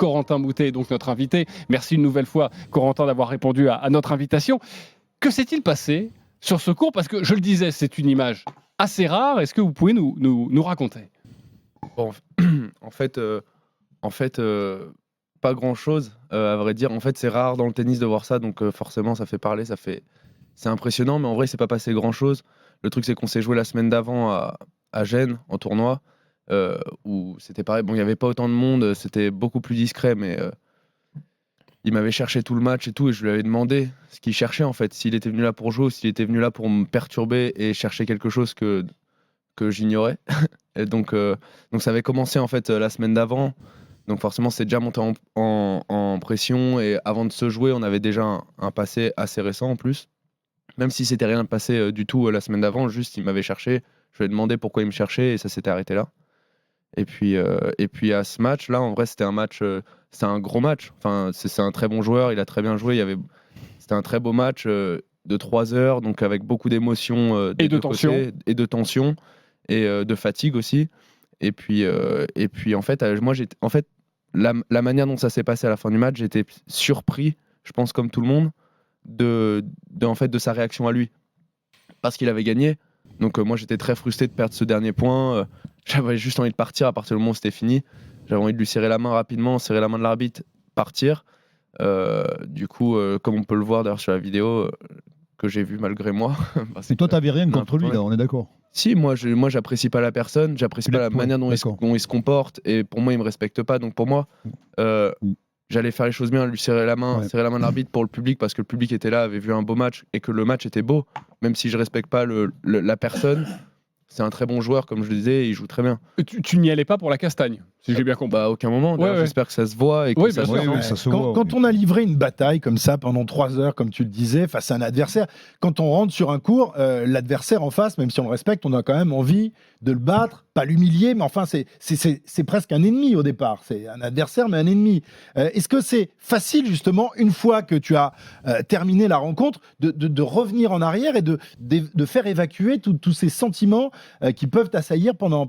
Corentin Moutet est donc notre invité. Merci une nouvelle fois, Corentin, d'avoir répondu à notre invitation. Que s'est-il passé sur ce cours? Parce que je le disais, c'est une image assez rare. Est-ce que vous pouvez nous raconter? Bon, en fait, pas grand-chose, à vrai dire. En fait, c'est rare dans le tennis de voir ça, donc forcément, ça fait parler, c'est impressionnant, mais en vrai, il s'est pas passé grand-chose. Le truc, c'est qu'on s'est joué la semaine d'avant à Gênes, en tournoi, où c'était pareil. Bon, il n'y avait pas autant de monde, c'était beaucoup plus discret, mais il m'avait cherché tout le match et tout, et je lui avais demandé ce qu'il cherchait, en fait. S'il était venu là pour jouer ou s'il était venu là pour me perturber et chercher quelque chose que j'ignorais. Et donc ça avait commencé, en fait, la semaine d'avant. Donc forcément, c'est déjà monté en pression, et avant de se jouer, on avait déjà un passé assez récent en plus. Même si c'était rien passé du tout la semaine d'avant, juste il m'avait cherché, je lui ai demandé pourquoi il me cherchait et ça s'était arrêté là. Et puis à ce match-là, en vrai, c'était c'était un gros match. Enfin, c'est un très bon joueur, il a très bien joué. C'était un très beau match de 3 heures, donc avec beaucoup d'émotions des deux côtés, et de tension, et de fatigue aussi. Et puis en fait, la manière dont ça s'est passé à la fin du match, j'étais surpris, je pense comme tout le monde, en fait, de sa réaction à lui, parce qu'il avait gagné. Donc moi, j'étais très frustré de perdre ce dernier point. J'avais juste envie de partir à partir du moment où c'était fini. J'avais envie de lui serrer la main rapidement, serrer la main de l'arbitre, partir. Du coup, comme on peut le voir d'ailleurs sur la vidéo que j'ai vue malgré moi. Mais toi, t'avais rien contre lui, là, on est d'accord? Si, moi j'apprécie pas la personne, j'apprécie pas la manière dont il se comporte, et pour moi il me respecte pas, donc pour moi j'allais faire les choses bien, lui serrer la main de l'arbitre pour le public, parce que le public était là, avait vu un beau match et que le match était beau, même si je respecte pas la personne. C'est un très bon joueur, comme je le disais, et il joue très bien. Tu n'y allais pas pour la castagne, si j'ai bien compris. Bah, à aucun moment. J'espère que ça se voit. Et que ça se voit. Quand on a livré une bataille comme ça pendant 3 heures, comme tu le disais, face à un adversaire, quand on rentre sur un court, l'adversaire en face, même si on le respecte, on a quand même envie de le battre, pas l'humilier, mais enfin, c'est presque un ennemi au départ. C'est un adversaire, mais un ennemi. Est-ce que c'est facile, justement, une fois que tu as terminé la rencontre, de revenir en arrière et de faire évacuer tous ces sentiments qui peuvent t'assaillir pendant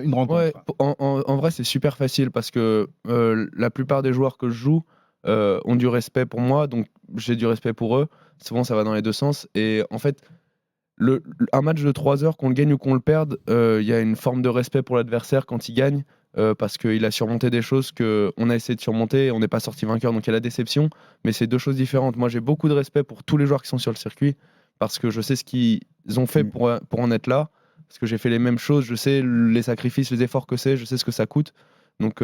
une rencontre? En vrai, c'est super facile, parce que la plupart des joueurs que je joue ont du respect pour moi, donc j'ai du respect pour eux. Souvent, ça va dans les deux sens. Et en fait, un match de 3 heures, qu'on le gagne ou qu'on le perde, il y a une forme de respect pour l'adversaire quand il gagne, parce qu'il a surmonté des choses qu'on a essayé de surmonter et on n'est pas sorti vainqueur. Donc il y a la déception, mais c'est deux choses différentes. Moi, j'ai beaucoup de respect pour tous les joueurs qui sont sur le circuit, parce que je sais ce qu'ils ont fait pour en être là, parce que j'ai fait les mêmes choses, je sais les sacrifices, les efforts que c'est, je sais ce que ça coûte. Donc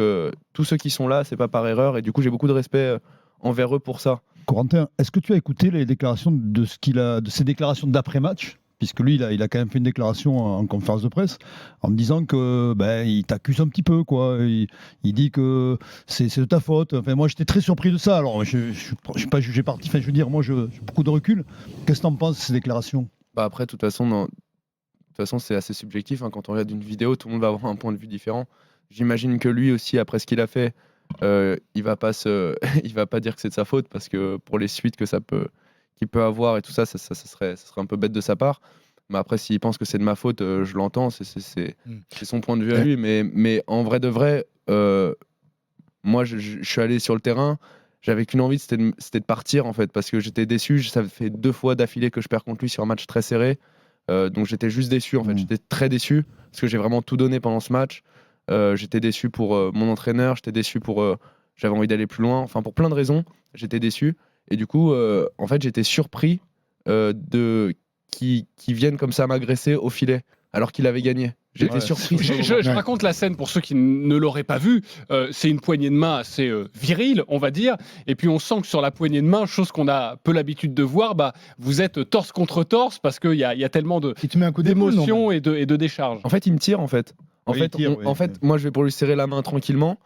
tous ceux qui sont là, c'est pas par erreur, et du coup j'ai beaucoup de respect envers eux pour ça. Corentin, est-ce que tu as écouté les déclarations de ses déclarations d'après-match? Puisque lui, il a quand même fait une déclaration en conférence de presse en me disant que il t'accuse un petit peu, quoi. Il dit que c'est de ta faute. Enfin, moi, j'étais très surpris de ça. Alors, je suis pas jugé parti. Enfin, je veux dire, moi, j'ai beaucoup de recul. Qu'est-ce que tu en penses de ces déclarations? Bah après, de toute façon, c'est assez subjectif. Hein. Quand on regarde une vidéo, tout le monde va avoir un point de vue différent. J'imagine que lui aussi, après ce qu'il a fait, il va pas dire que c'est de sa faute, parce que pour les suites qu'il peut avoir et tout ça, ça serait un peu bête de sa part. Mais après, s'il pense que c'est de ma faute, je l'entends, c'est son point de vue à lui. Mais en vrai de vrai, moi, je suis allé sur le terrain, j'avais qu'une envie, c'était de partir, en fait, parce que j'étais déçu. Ça fait 2 fois d'affilée que je perds contre lui sur un match très serré. Donc j'étais juste déçu, en fait. J'étais très déçu, parce que j'ai vraiment tout donné pendant ce match. J'étais déçu pour mon entraîneur, j'étais déçu j'avais envie d'aller plus loin, enfin pour plein de raisons, j'étais déçu. Et du coup, en fait, j'étais surpris qu'il vienne comme ça m'agresser au filet, alors qu'il avait gagné. J'étais surpris. Je raconte la scène pour ceux qui ne l'auraient pas vu. C'est une poignée de main assez virile, on va dire. Et puis on sent que sur la poignée de main, chose qu'on a peu l'habitude de voir, vous êtes torse contre torse, parce qu'il y a tellement d'émotions et de décharges. En fait, il me tire, en fait. En fait, moi, je vais pour lui serrer la main tranquillement,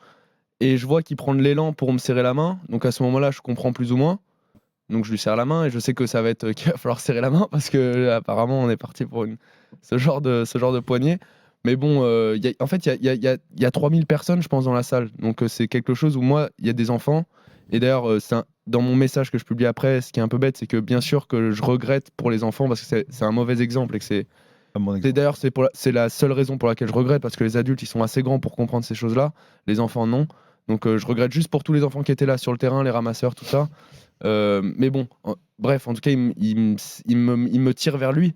et je vois qu'il prend de l'élan pour me serrer la main. Donc à ce moment-là, je comprends plus ou moins. Donc je lui serre la main, et je sais que ça va être qu'il va falloir serrer la main, parce que apparemment on est parti pour ce genre de poignée. Mais bon, en fait, il y a 3000 personnes, je pense, dans la salle. Donc c'est quelque chose où moi, il y a des enfants. Et d'ailleurs, dans mon message que je publie après, ce qui est un peu bête, c'est que bien sûr que je regrette pour les enfants, parce que c'est un mauvais exemple, et que d'ailleurs, c'est la seule raison pour laquelle je regrette, parce que les adultes, ils sont assez grands pour comprendre ces choses-là. Les enfants, non. Donc je regrette juste pour tous les enfants qui étaient là sur le terrain, les ramasseurs, tout ça. Mais bon, bref, en tout cas, il me tire vers lui.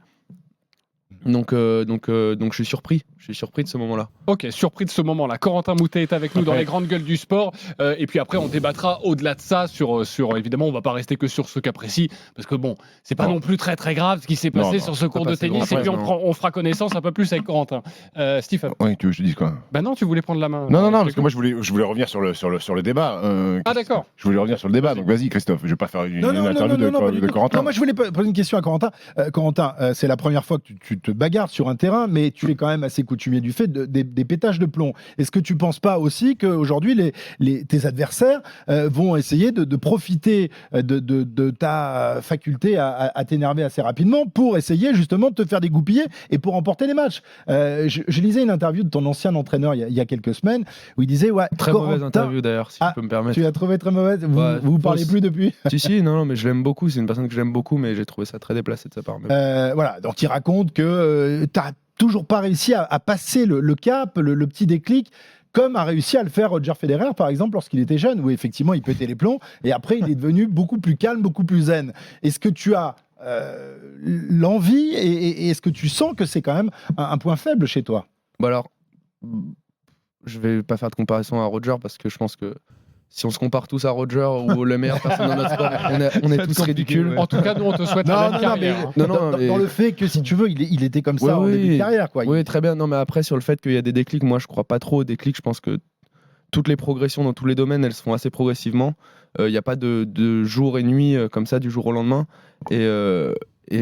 Donc je suis surpris. Je suis surpris de ce moment-là. Ok, surpris de ce moment-là. Corentin Moutet est avec nous dans Après- les grandes gueules du sport. Et puis après, on débattra au-delà de ça sur évidemment, on va pas rester que sur ce cas précis parce que bon, c'est pas non plus très très grave ce qui s'est passé Non, sur ce cours pas de passé tennis. grand Et puis chose, on fera connaissance un peu plus avec Corentin. Stephen. Oui, tu veux que je te dise quoi? Bah non, tu voulais prendre la main. Non, parce que moi je voulais revenir sur le débat. Ah d'accord. Je voulais revenir sur le débat. Donc vas-y, Christophe. Je vais pas faire une Non, interview pas du de tout. Corentin. Non, moi je voulais poser une question à Corentin. Corentin, c'est la première fois que tu te bagarres sur un terrain, mais tu es quand même assez coutumier du fait des pétages de plomb. Est-ce que tu penses pas aussi qu'aujourd'hui tes adversaires vont essayer de profiter de ta faculté à t'énerver assez rapidement pour essayer justement de te faire dégoupiller et pour remporter les matchs? Je lisais une interview de ton ancien entraîneur il y a quelques semaines où il disait Très Corentin, mauvaise interview d'ailleurs, si je peux me permettre. tu l'as trouvé très mauvaise. Ouais, Vous parlez fausse. plus depuis? Si, non, mais je l'aime beaucoup. C'est une personne que j'aime beaucoup, mais j'ai trouvé ça très déplacé de sa part. Voilà, donc il raconte que tu n'as toujours pas réussi à passer le cap, le petit déclic, comme a réussi à le faire Roger Federer, par exemple, lorsqu'il était jeune, où effectivement il pétait les plombs, et après il est devenu beaucoup plus calme, beaucoup plus zen. Est-ce que tu as l'envie, et est-ce que tu sens que c'est quand même un point faible chez toi? Bon alors, je vais pas faire de comparaison à Roger parce que je pense que si on se compare tous à Roger ou les meilleures personnes dans notre sport, on est tous ridicules. En tout cas, nous on te souhaite la même carrière. Non, dans le fait que, si tu veux, il était comme ça en Oui, début de carrière, quoi. Oui, très bien. Non, mais après, sur le fait qu'il y a des déclics, moi, je crois pas trop aux déclics. Je pense que toutes les progressions dans tous les domaines, elles se font assez progressivement. Il n'y a pas de jour et nuit comme ça, du jour au lendemain. Et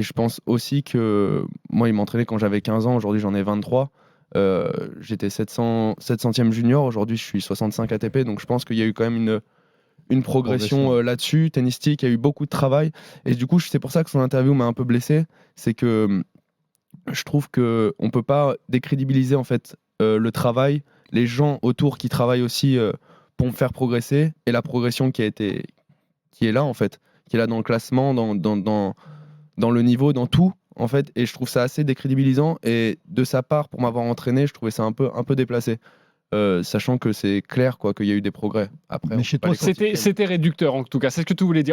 je pense aussi que moi, il m'entraînait quand j'avais 15 ans. Aujourd'hui, j'en ai 23. J'étais 700e junior. Aujourd'hui, je suis 65 ATP. Donc, je pense qu'il y a eu quand même une progression là-dessus. Tennistique, il y a eu beaucoup de travail. Et du coup, c'est pour ça que son interview m'a un peu blessé. C'est que je trouve qu'on ne peut pas décrédibiliser en fait, le travail, les gens autour qui travaillent aussi pour me faire progresser et la progression qui est là en fait, qui est là dans le classement, dans le niveau, dans tout en fait. Et je trouve ça assez décrédibilisant. Et de sa part, pour m'avoir entraîné, je trouvais ça un peu déplacé. Sachant que c'est clair quoi, qu'il y a eu des progrès. Après, Mais chez toi, C'était réducteur en tout cas, c'est ce que tu voulais dire.